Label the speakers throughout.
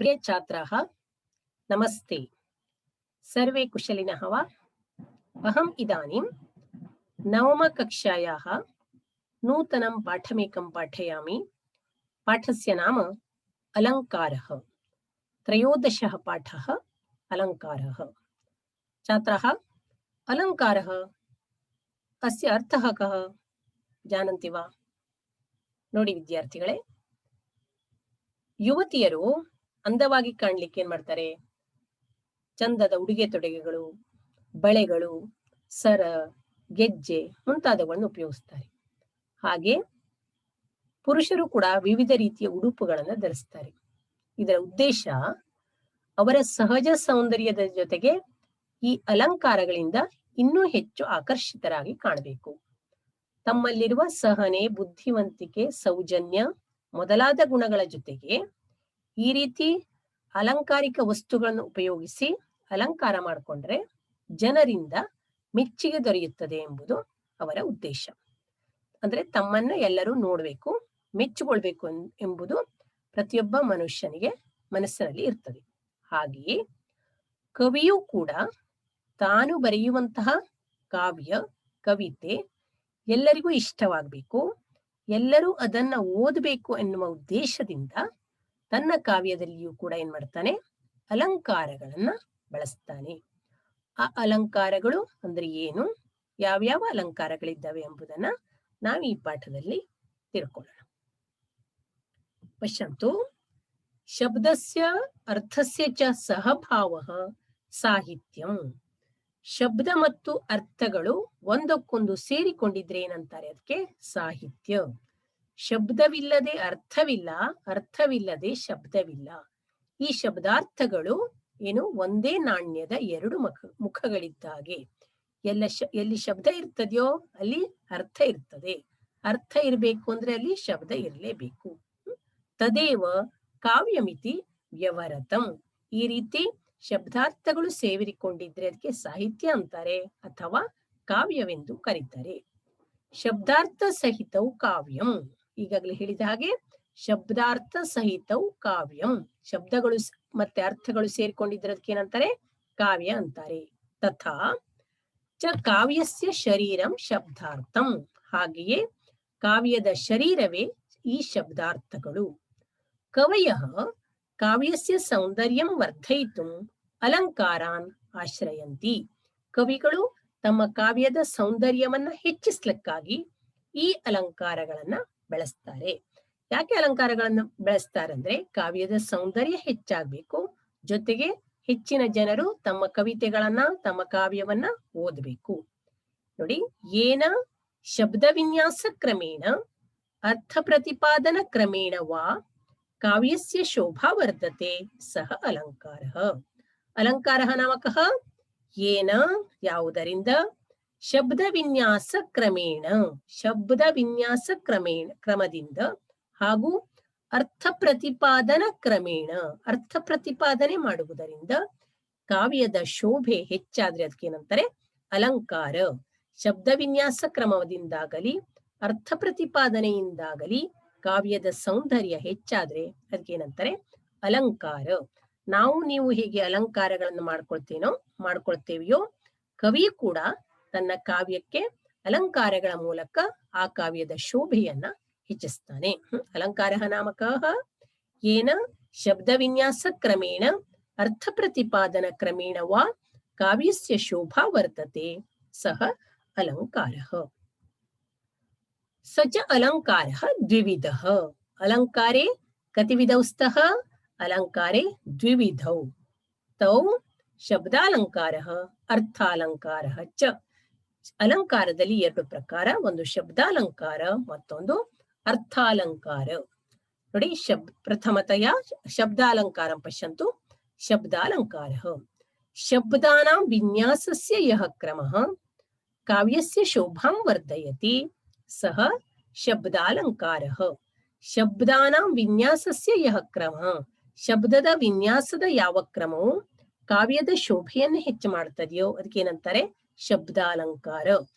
Speaker 1: प्रिय छात्राः, नमस्ते। सर्वे कुशलिनः वा? अहम् इदानीं नवमकक्षायाः नूतनं पाठमेकं पाठयामि। पाठस्य नाम अलङ्कारः। त्रयोदशः पाठः अलङ्कारः। छात्राः, अलङ्कारः अस्य अर्थः कः जानन्ति वा? ನೋಡಿ ವಿದ್ಯಾರ್ಥಿಗಳೇ, ಯುವತಿಯರು ಅಂದವಾಗಿ ಕಾಣಲಿಕ್ಕೆ ಏನ್ ಮಾಡ್ತಾರೆ? ಚಂದದ ಉಡುಗೆ ತೊಡುಗೆಗಳು, ಬಳೆಗಳು, ಸರ, ಗೆಜ್ಜೆ ಮುಂತಾದವುಗಳನ್ನು ಉಪಯೋಗಿಸ್ತಾರೆ. ಹಾಗೆ ಪುರುಷರು ಕೂಡ ವಿವಿಧ ರೀತಿಯ ಉಡುಪುಗಳನ್ನು ಧರಿಸ್ತಾರೆ. ಇದರ ಉದ್ದೇಶ ಅವರ ಸಹಜ ಸೌಂದರ್ಯದ ಜೊತೆಗೆ ಈ ಅಲಂಕಾರಗಳಿಂದ ಇನ್ನೂ ಹೆಚ್ಚು ಆಕರ್ಷಿತರಾಗಿ ಕಾಣಬೇಕು. ತಮ್ಮಲ್ಲಿರುವ ಸಹನೆ, ಬುದ್ಧಿವಂತಿಕೆ, ಸೌಜನ್ಯ ಮೊದಲಾದ ಗುಣಗಳ ಜೊತೆಗೆ ಈ ರೀತಿ ಅಲಂಕಾರಿಕ ವಸ್ತುಗಳನ್ನು ಉಪಯೋಗಿಸಿ ಅಲಂಕಾರ ಮಾಡಿಕೊಂಡ್ರೆ ಜನರಿಂದ ಮೆಚ್ಚುಗೆ ದೊರೆಯುತ್ತದೆ ಎಂಬುದು ಅವರ ಉದ್ದೇಶ. ಅಂದ್ರೆ ತಮ್ಮನ್ನ ಎಲ್ಲರೂ ನೋಡ್ಬೇಕು, ಮೆಚ್ಚುಕೊಳ್ಬೇಕು ಎಂಬುದು ಪ್ರತಿಯೊಬ್ಬ ಮನುಷ್ಯನಿಗೆ ಮನಸ್ಸಿನಲ್ಲಿ ಇರ್ತದೆ. ಹಾಗೆಯೇ ಕವಿಯೂ ಕೂಡ ತಾನು ಬರೆಯುವಂತಹ ಕಾವ್ಯ, ಕವಿತೆ ಎಲ್ಲರಿಗೂ ಇಷ್ಟವಾಗಬೇಕು, ಎಲ್ಲರೂ ಅದನ್ನ ಓದಬೇಕು ಎನ್ನುವ ಉದ್ದೇಶದಿಂದ ತನ್ನ ಕಾವ್ಯದಲ್ಲಿಯೂ ಕೂಡ ಏನ್ ಮಾಡ್ತಾನೆ? ಅಲಂಕಾರಗಳನ್ನ ಬಳಸ್ತಾನೆ. ಆ ಅಲಂಕಾರಗಳು ಅಂದ್ರೆ ಏನು, ಯಾವ್ಯಾವ ಅಲಂಕಾರಗಳಿದ್ದಾವೆ ಎಂಬುದನ್ನ ನಾವು ಈ ಪಾಠದಲ್ಲಿ ತಿಳ್ಕೊಳ್ಳೋಣ. ಪಶ್ಯಂತು, ಶಬ್ದಸ್ಯ ಅರ್ಥಸ್ಯ ಚ ಸಹಭಾವಃ ಸಾಹಿತ್ಯಂ. ಶಬ್ದ ಮತ್ತು ಅರ್ಥಗಳು ಒಂದಕ್ಕೊಂದು ಸೇರಿಕೊಂಡಿದ್ರೆ ಏನಂತಾರೆ? ಅದಕ್ಕೆ ಸಾಹಿತ್ಯ. ಶಬ್ದವಿಲ್ಲದೆ ಅರ್ಥವಿಲ್ಲ, ಅರ್ಥವಿಲ್ಲದೆ ಶಬ್ದವಿಲ್ಲ. ಈ ಶಬ್ದಾರ್ಥಗಳು ಏನು ಒಂದೇ ನಾಣ್ಯದ ಎರಡು ಮುಖಗಳಿದ್ದಾಗೆ. ಎಲ್ಲಿ ಶಬ್ದ ಇರ್ತದೆಯೋ ಅಲ್ಲಿ ಅರ್ಥ ಇರ್ತದೆ. ಅರ್ಥ ಇರಬೇಕು ಅಂದ್ರೆ ಅಲ್ಲಿ ಶಬ್ದ ಇರಲೇಬೇಕು. ತದೇವ ಕಾವ್ಯಮಿತಿ ವ್ಯವರತಂ. ಈ ರೀತಿ ಶಬ್ದಾರ್ಥಗಳು ಸೇರಿಕೊಂಡಿದ್ರೆ ಅದಕ್ಕೆ ಸಾಹಿತ್ಯ ಅಂತಾರೆ ಅಥವಾ ಕಾವ್ಯವೆಂದು ಕರೀತಾರೆ. ಶಬ್ದಾರ್ಥ ಸಹಿತವು ಕಾವ್ಯಂ. ಈಗಾಗಲೇ ಹೇಳಿದ ಹಾಗೆ ಶಬ್ದಾರ್ಥ ಸಹಿತವು ಕಾವ್ಯಂ. ಶಬ್ದಗಳು ಮತ್ತೆ ಅರ್ಥಗಳು ಸೇರಿಕೊಂಡಿದ್ರೆ ಅದಕ್ಕೆ ಏನಂತಾರೆ? ಕಾವ್ಯ ಅಂತಾರೆ. ತಥಾ ಚ ಕಾವ್ಯಸ್ಯ ಶರೀರಂ ಶಬ್ದಾರ್ಥಂ. ಹಾಗೆಯೇ ಕಾವ್ಯದ ಶರೀರವೇ ಈ ಶಬ್ದಾರ್ಥಗಳು. ಕವಯಃ ಕಾವ್ಯಸ್ಯ ಸೌಂದರ್ಯಂ ವರ್ಧಯಿತುಂ ಅಲಂಕಾರಾನ್ ಆಶ್ರಯಂತಿ. ಕವಿಗಳು ತಮ್ಮ ಕಾವ್ಯದ ಸೌಂದರ್ಯವನ್ನ ಹೆಚ್ಚಿಸ್ಲಿಕ್ಕಾಗಿ ಈ ಅಲಂಕಾರಗಳನ್ನ ಬೆಳೆಸ್ತಾರೆ. ಯಾಕೆ ಅಲಂಕಾರಗಳನ್ನ ಬೆಳೆಸ್ತಾರಂದ್ರೆ ಕಾವ್ಯದ ಸೌಂದರ್ಯ ಹೆಚ್ಚಾಗಬೇಕು, ಜೊತೆಗೆ ಹೆಚ್ಚಿನ ಜನರು ತಮ್ಮ ಕವಿತೆಗಳನ್ನ, ತಮ್ಮ ಕಾವ್ಯವನ್ನ ಓದಬೇಕು. ನೋಡಿ, ಏನ ಶಬ್ದ ವಿನ್ಯಾಸ ಕ್ರಮೇಣ ಅರ್ಥ ಪ್ರತಿಪಾದನ ಕ್ರಮೇಣ ವಾ ಕಾವ್ಯಸ್ಯ ಶೋಭಾ ವರ್ಧತೆ ಸಹ ಅಲಂಕಾರಃ. ಅಲಂಕಾರಃ ನಾಮಕಃ ಏನ ಯಾವುದರಿಂದ, ಶಬ್ದ ವಿನ್ಯಾಸ ಕ್ರಮೇಣ, ಶಬ್ದ ವಿನ್ಯಾಸ ಕ್ರಮದಿಂದ ಹಾಗೂ ಅರ್ಥ ಪ್ರತಿಪಾದನ ಕ್ರಮೇಣ, ಅರ್ಥ ಪ್ರತಿಪಾದನೆ ಮಾಡುವುದರಿಂದ ಕಾವ್ಯದ ಶೋಭೆ ಹೆಚ್ಚಾದ್ರೆ ಅದಕ್ಕೇನಂತಾರೆ? ಅಲಂಕಾರ. ಶಬ್ದ ವಿನ್ಯಾಸ ಕ್ರಮದಿಂದಾಗಲಿ ಅರ್ಥ ಪ್ರತಿಪಾದನೆಯಿಂದಾಗಲಿ ಕಾವ್ಯದ ಸೌಂದರ್ಯ ಹೆಚ್ಚಾದ್ರೆ ಅದಕ್ಕೇನಂತಾರೆ? ಅಲಂಕಾರ. ನಾವು ನೀವು ಹೇಗೆ ಅಲಂಕಾರಗಳನ್ನು ಮಾಡ್ಕೊಳ್ತೇವೆಯೋ ಕವಿ ಕೂಡ ತನ್ನ ಕಾವ್ಯಕ್ಕೆ ಅಲಂಕಾರಗಳ ಮೂಲಕ ಆ ಕಾವ್ಯದ ಶೋಭೆಯನ್ನ ಹೆಚ್ಚಿಸ್ತಾನೆ. ಅಲಂಕಾರ ನಾಮಕಃ ಏನ ಶಬ್ದ ವಿನ್ಯಾಸ ಕ್ರಮೇಣ ಅರ್ಥ ಪ್ರತಿಪಾದನ ಕ್ರಮೇಣ ವಾ ಕಾವ್ಯಸ್ಯ ಶೋಭಾ ವರ್ತತೆ ಸಹ ಅಲಂಕಾರಃ. स च अलङ्कारः द्विविधः. अलङ्कारे कतिविधौ स्तः? अलङ्कारे द्विविधौ. तौ ಶಬ್ದಾಲಂಕಾರಃ ಅರ್ಥಾಲಂಕಾರಃ ಚ. ಅಲಂಕಾರದಲ್ಲಿ ಎರಡು ಪ್ರಕಾರ, ಒಂದು ಶಬ್ದಾಲಂಕಾರ ಮತ್ತೊಂದು ಅರ್ಥಾಲಂಕಾರ. ನೋಡಿ, ಪ್ರಥಮತಯ ಶಬ್ದಾಲಂಕಾರಂ ಪಶ್ಯಂತು. ಶಬ್ದಾಲಂಕಾರಃ ಶಬ್ದಾನಾಂ ವಿನ್ಯಾಸಸ್ಯ ಯಃ ಕ್ರಮಃ ಕಾವ್ಯಸ್ಯ ಶೋಭಾಂ ವರ್ಧಯತಿ ಸಹ ಶಬ್ದಾಲಂಕಾರಃ. ಶಬ್ದಾನಾಂ ವಿನ್ಯಾಸಸ್ಯ ಯಃ ಕ್ರಮಃ, ಶಬ್ದದ ವಿನ್ಯಾಸದ ಯಾವ ಕ್ರಮವು ಕಾವ್ಯದ ಶೋಭೆಯನ್ನು ಹೆಚ್ಚು ಮಾಡ್ತದೆಯೋ ಅದಕ್ಕೇನಂತಾರೆ? ಶಬ್ದಾಲಂಕಾರ.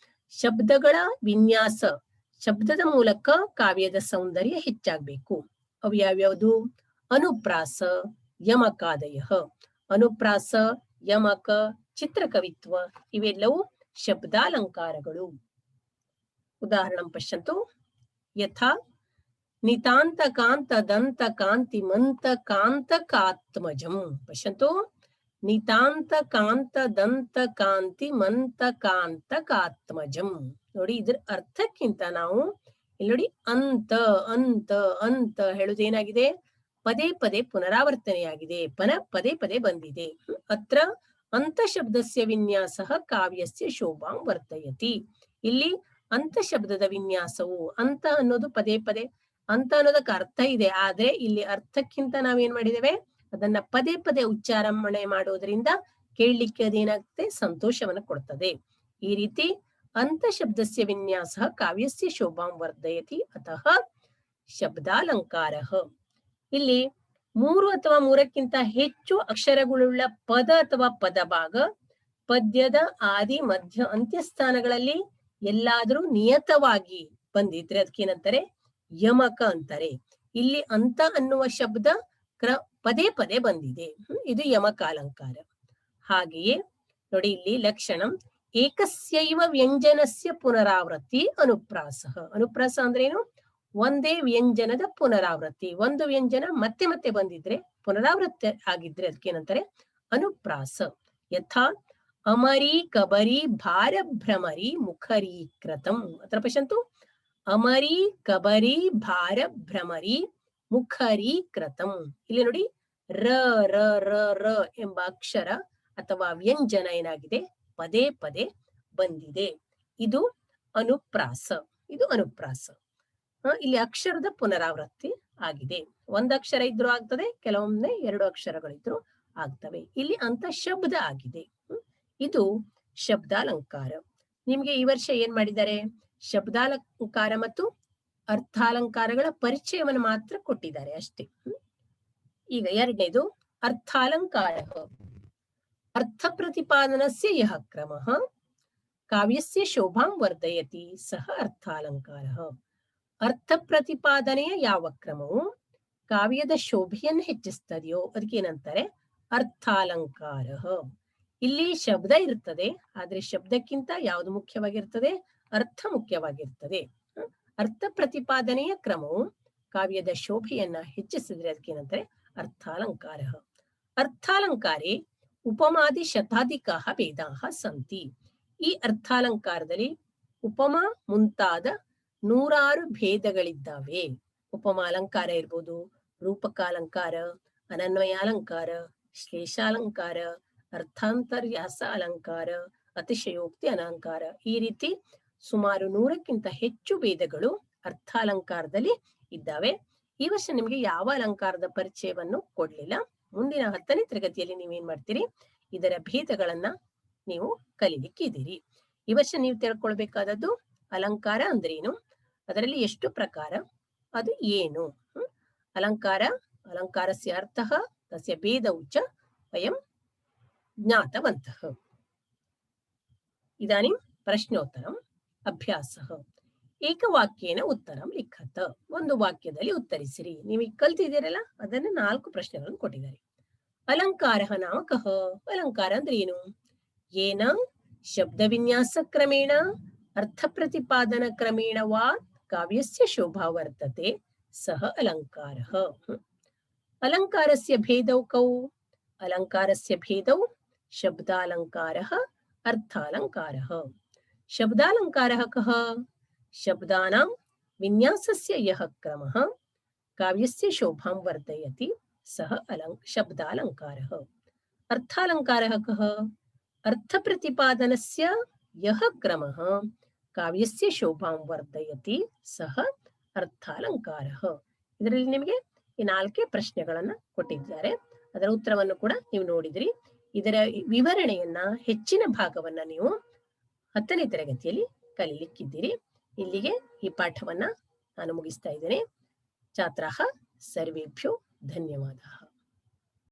Speaker 1: ಶಬ್ದಗಳ ವಿನ್ಯಾಸ, ಶಬ್ದದ ಮೂಲಕ ಕಾವ್ಯದ ಸೌಂದರ್ಯ ಹೆಚ್ಚಾಗಬೇಕು. ಅವು ಯಾವ್ಯಾವುದು? ಅನುಪ್ರಾಸ, ಯಮಕಾದಯಃ. ಅನುಪ್ರಾಸ, ಯಮಕ, ಚಿತ್ರಕವಿತ್ವ ಇವೆಲ್ಲವೂ ಶಬ್ದಾಲಂಕಾರಗಳು. ಉದಾಹರಣಂ ಪಶ್ಯಂತು. ಯಥಾ ನಿತಾಂತ ಕಾಂತ ದಂತ ಕಾಂತಿ ಮಂತ ಕಾಂತಕಾತ್ಮಜಂ. ಪಶ್ಯಂತು. ನಿತಾಂತ ಕಾಂತ ದಂತ ಕಾಂತಿ ಮಂತ ಕಾಂತಕಾತ್ಮಜಂ. ನೋಡಿ, ಇದ್ರ ಅರ್ಥಕ್ಕಿಂತ ನಾವು ಇಲ್ಲಿ ನೋಡಿ ಅಂತ ಅಂತ ಅಂತ ಹೇಳುವುದೇನಾಗಿದೆ, ಪದೇ ಪದೇ ಪುನರಾವರ್ತನೆಯಾಗಿದೆ, ಪದೇ ಪದೇ ಬಂದಿದೆ. ಅತ್ರ ಅಂತ ಶಬ್ದಸ್ಯ ವಿನ್ಯಾಸಃ ಕಾವ್ಯಸ್ಯ ಶೋಭಾಂ ವರ್ತಯತಿ. ಇಲ್ಲಿ ಅಂತ ಶಬ್ದದ ವಿನ್ಯಾಸವು, ಅಂತ ಅನ್ನೋದು ಪದೇ ಪದೇ, ಅಂತ ಅನ್ನೋದಕ್ಕೆ ಅರ್ಥ ಇದೆ, ಆದ್ರೆ ಇಲ್ಲಿ ಅರ್ಥಕ್ಕಿಂತ ನಾವೇನ್ ಮಾಡಿದ್ದೇವೆ, ಅದನ್ನ ಪದೇ ಪದೇ ಉಚ್ಚಾರಣೆ ಮಾಡೋದ್ರಿಂದ ಕೇಳಲಿಕ್ಕೆ ಅದೇನಾಗುತ್ತೆ, ಸಂತೋಷವನ್ನು ಕೊಡ್ತದೆ. ಈ ರೀತಿ ಅಂತ ಶಬ್ದಸ್ಯ ವಿನ್ಯಾಸ ಕಾವ್ಯಸ್ಯ ಶೋಭಾಂ ವರ್ಧಯತಿ. ಅತಃ ಶಬ್ದಾಲಂಕಾರಃ. ಇಲ್ಲಿ 3 ಅಥವಾ 3ಕ್ಕಿಂತ ಹೆಚ್ಚು ಅಕ್ಷರಗಳುಳ್ಳ ಪದ ಅಥವಾ ಪದಭಾಗ ಪದ್ಯದ ಆದಿ ಮಧ್ಯ ಅಂತ್ಯಸ್ಥಾನಗಳಲ್ಲಿ ಎಲ್ಲಾದರೂ ನಿಯತವಾಗಿ ಬಂದಿದ್ರೆ ಅದಕ್ಕೇನಂತಾರೆ, ಯಮಕ ಅಂತಾರೆ. ಇಲ್ಲಿ ಅಂತ ಅನ್ನುವ ಶಬ್ದ ಪದೇ ಪದೇ ಬಂದಿದೆ, ಇದು ಯಮಕಾಲಂಕಾರ. ಹಾಗೆಯೇ ನೋಡಿ, ಇಲ್ಲಿ ಲಕ್ಷಣಂ ಏಕಸ್ಯೈವ ವ್ಯಂಜನಸ್ಯ ಪುನರಾವೃತ್ತಿ ಅನುಪ್ರಾಸಃ. ಅನುಪ್ರಾಸ ಅಂದ್ರೆ ಏನು, ಒಂದೇ ವ್ಯಂಜನದ ಪುನರಾವೃತ್ತಿ. ಒಂದು ವ್ಯಂಜನ ಮತ್ತೆ ಮತ್ತೆ ಬಂದಿದ್ರೆ, ಪುನರಾವೃತ್ತಿ ಆಗಿದ್ರೆ ಅದಕ್ಕೇನಂತಾರೆ ಅನುಪ್ರಾಸ. ಯಥಾ ಅಮರಿ ಕಬರಿ ಭಾರ ಭ್ರಮರಿ ಮುಖರೀಕೃತಂ. ಅತ್ರ ಪಶ್ಯಂತು. ಅಮರಿ ಕಬರಿ ಭಾರ ಭ್ರಮರಿ ಮುಖರೀಕೃತಂ. ಇಲ್ಲಿ ನೋಡಿ, ರ ರ ರ ರ ಎಂಬ ಅಕ್ಷರ ಅಥವಾ ವ್ಯಂಜನ ಏನಾಗಿದೆ, ಪದೇ ಪದೇ ಬಂದಿದೆ. ಇದು ಅನುಪ್ರಾಸ. ಇದು ಅನುಪ್ರಾಸ. ಇಲ್ಲಿ ಅಕ್ಷರದ ಪುನರಾವೃತ್ತಿ ಆಗಿದೆ. ಒಂದು ಅಕ್ಷರ ಇದ್ರೂ ಆಗ್ತದೆ, ಕೆಲವೊಮ್ಮೆ 2 ಅಕ್ಷರಗಳಿದ್ರು ಆಗ್ತವೆ. ಇಲ್ಲಿ ಅಂತ ಶಬ್ದ ಆಗಿದೆ. ಇದು ಶಬ್ದಾಲಂಕಾರ. ನಿಮ್ಗೆ ಈ ವರ್ಷ ಏನ್ ಮಾಡಿದ್ದಾರೆ, ಶಬ್ದಾಲಂಕಾರ ಮತ್ತು ಅರ್ಥಾಲಂಕಾರಗಳ ಪರಿಚಯವನ್ನು ಮಾತ್ರ ಕೊಟ್ಟಿದ್ದಾರೆ ಅಷ್ಟೇ. ಈಗ ಎರಡನೇದು ಅರ್ಥಾಲಂಕಾರ. ಅರ್ಥ ಪ್ರತಿಪಾದನಸ್ಯ ಯಃ ಕ್ರಮಃ ಕಾವ್ಯಸ್ಯ ಶೋಭಾಂ ವರ್ಧಯತಿ ಸಹ ಅರ್ಥಾಲಂಕಾರ. ಅರ್ಥ ಪ್ರತಿಪಾದನೆಯ ಯಾವ ಕ್ರಮವು ಕಾವ್ಯದ ಶೋಭೆಯನ್ನು ಹೆಚ್ಚಿಸ್ತದೆಯೋ ಅದಕ್ಕೇನಂತಾರೆ ಅರ್ಥಾಲಂಕಾರ. ಇಲ್ಲಿ ಶಬ್ದ ಇರ್ತದೆ, ಆದ್ರೆ ಶಬ್ದಕ್ಕಿಂತ ಯಾವುದು ಮುಖ್ಯವಾಗಿರ್ತದೆ, ಅರ್ಥ ಮುಖ್ಯವಾಗಿರ್ತದೆ. ಅರ್ಥ ಪ್ರತಿಪಾದನೆಯ ಕ್ರಮವು ಕಾವ್ಯದ ಶೋಭೆಯನ್ನ ಹೆಚ್ಚಿಸಿದ್ರೆ ಅದಕ್ಕೇನಂತಾರೆ ಅರ್ಥಾಲಂಕಾರ. ಅರ್ಥಾಲಂಕಾರೇ ಉಪಮಾದಿ ಶತಾಧಿಕಾಃ ಭೇದಾಃ ಸಂತಿ. ಈ ಅರ್ಥಾಲಂಕಾರದಲ್ಲಿ ಉಪಮಾ ಮುಂತಾದ 100 ಭೇದಗಳಿದ್ದಾವೆ. ಉಪಮಾ ಅಲಂಕಾರ ಇರ್ಬೋದು, ರೂಪಕಾಲಂಕಾರ, ಅನನ್ವಯಾಲಂಕಾರ, ಶ್ಲೇಷಾಲಂಕಾರ, ಅರ್ಥಾಂತರ್ಯಾಸ ಅಲಂಕಾರ, ಅತಿಶಯೋಕ್ತಿ ಅಲಂಕಾರ. ಈ ರೀತಿ ಸುಮಾರು 100ಕ್ಕಿಂತ ಹೆಚ್ಚು ಭೇದಗಳು ಅರ್ಥಾಲಂಕಾರದಲ್ಲಿ ಇದ್ದಾವೆ. ಈ ವರ್ಷ ನಿಮ್ಗೆ ಯಾವ ಅಲಂಕಾರದ ಪರಿಚಯವನ್ನು ಕೊಡ್ಲಿಲ್ಲ. ಮುಂದಿನ 10ನೇ ತರಗತಿಯಲ್ಲಿ ನೀವೇನ್ ಮಾಡ್ತೀರಿ, ಇದರ ಭೇದಗಳನ್ನ ನೀವು ಕಲಿಲಿಕ್ಕಿದ್ದೀರಿ. ಈ ವರ್ಷ ನೀವು ತಿಳ್ಕೊಳ್ಬೇಕಾದದ್ದು ಅಲಂಕಾರ ಅಂದ್ರೇನು, ಅದರಲ್ಲಿ ಎಷ್ಟು ಪ್ರಕಾರ, ಅದು ಏನು. ಅಲಂಕಾರ, ಅಲಂಕಾರಸ್ಯ ಅರ್ಥಃ ತಸ್ಯ ಭೇದೌ ಚ ವಯಂ ಜ್ಞಾತವಂತಃ. ಇದಾನಿಂ ಪ್ರಶ್ನೋತ್ತರಂ ಅಭ್ಯಾಸಃ. ಏಕವಾಕ್ಯೇನ ಉತ್ತರಂ ಲಿಖತ. ಒಂದು ವಾಕ್ಯದಲ್ಲಿ ಉತ್ತರಿಸಿರಿ. ನೀವು ಈಗ ಕಲ್ತಿದ್ದೀರಲ್ಲ, ಅದನ್ನ 4 ಪ್ರಶ್ನೆಗಳನ್ನು ಕೊಟ್ಟಿದ್ದಾರೆ. ಅಲಂಕಾರ ನಾಮ ಕಃ. ಅಲಂಕಾರ ಅಂದ್ರೆ ಏನು? ಏನ ಶಬ್ದ ವಿನ್ಯಾಸ ಕ್ರಮೇಣ ಅರ್ಥ ಪ್ರತಿಪಾದನ ಕ್ರಮೇಣ ವಾ ಕಾವ್ಯಸ್ಯ ಶೋಭಾ ವರ್ತತೆ ಸಹ ಅಲಂಕಾರ. ಅಲಂಕಾರಸ್ಯ ಭೇದೌ ಕೌ. ಅಲಂಕಾರಸ್ಯ ಭೇದೌ ಶಬ್ದಾಲಂಕಾರಃ ಅರ್ಥಾಲಂಕಾರಃ. ಶಬ್ದಾಲಂಕಾರಃ ಕಃ. ಶಬ್ದಾನಾಂ ವಿನ್ಯಾಸಸ್ಯ ಯಃ ಕ್ರಮಃ ಕಾವ್ಯಸ್ಯ ಶೋಭಾಂ ವರ್ಧಯತಿ ಸಹ ಶಬ್ದಾಲಂಕಾರಃ. ಅರ್ಥಾಲಂಕಾರಃ ಕಃ. ಅರ್ಥ ಪ್ರತಿಪಾದನಸ್ಯ ಯಃ ಕ್ರಮಃ ಕಾವ್ಯಸ್ಯ ಶೋಭಾಂ ವರ್ಧಯತಿ ಸಹ ಅರ್ಥಾಲಂಕಾರಃ. ಇದರಲ್ಲಿ ನಿಮಗೆ ಈ 4 ಪ್ರಶ್ನೆಗಳನ್ನ ಕೊಟ್ಟಿದ್ದಾರೆ. ಅದರ ಉತ್ತರವನ್ನು ಕೂಡ ನೀವು ನೋಡಿದ್ರಿ. ಇದರ ವಿವರಣೆಯನ್ನ, ಹೆಚ್ಚಿನ ಭಾಗವನ್ನ ನೀವು 10ನೇ ತರಗತಿಯಲ್ಲಿ ಕಲಿಲಿಕ್ಕಿದ್ದೀರಿ. ಇಲ್ಲಿಗೆ ಈ ಪಾಠವನ್ನ ನಾನು ಮುಗಿಸ್ತಾ ಇದ್ದೇನೆ. ಛಾತ್ರಾಃ ಸರ್ವೇಭ್ಯೋ ಧನ್ಯವಾದಃ.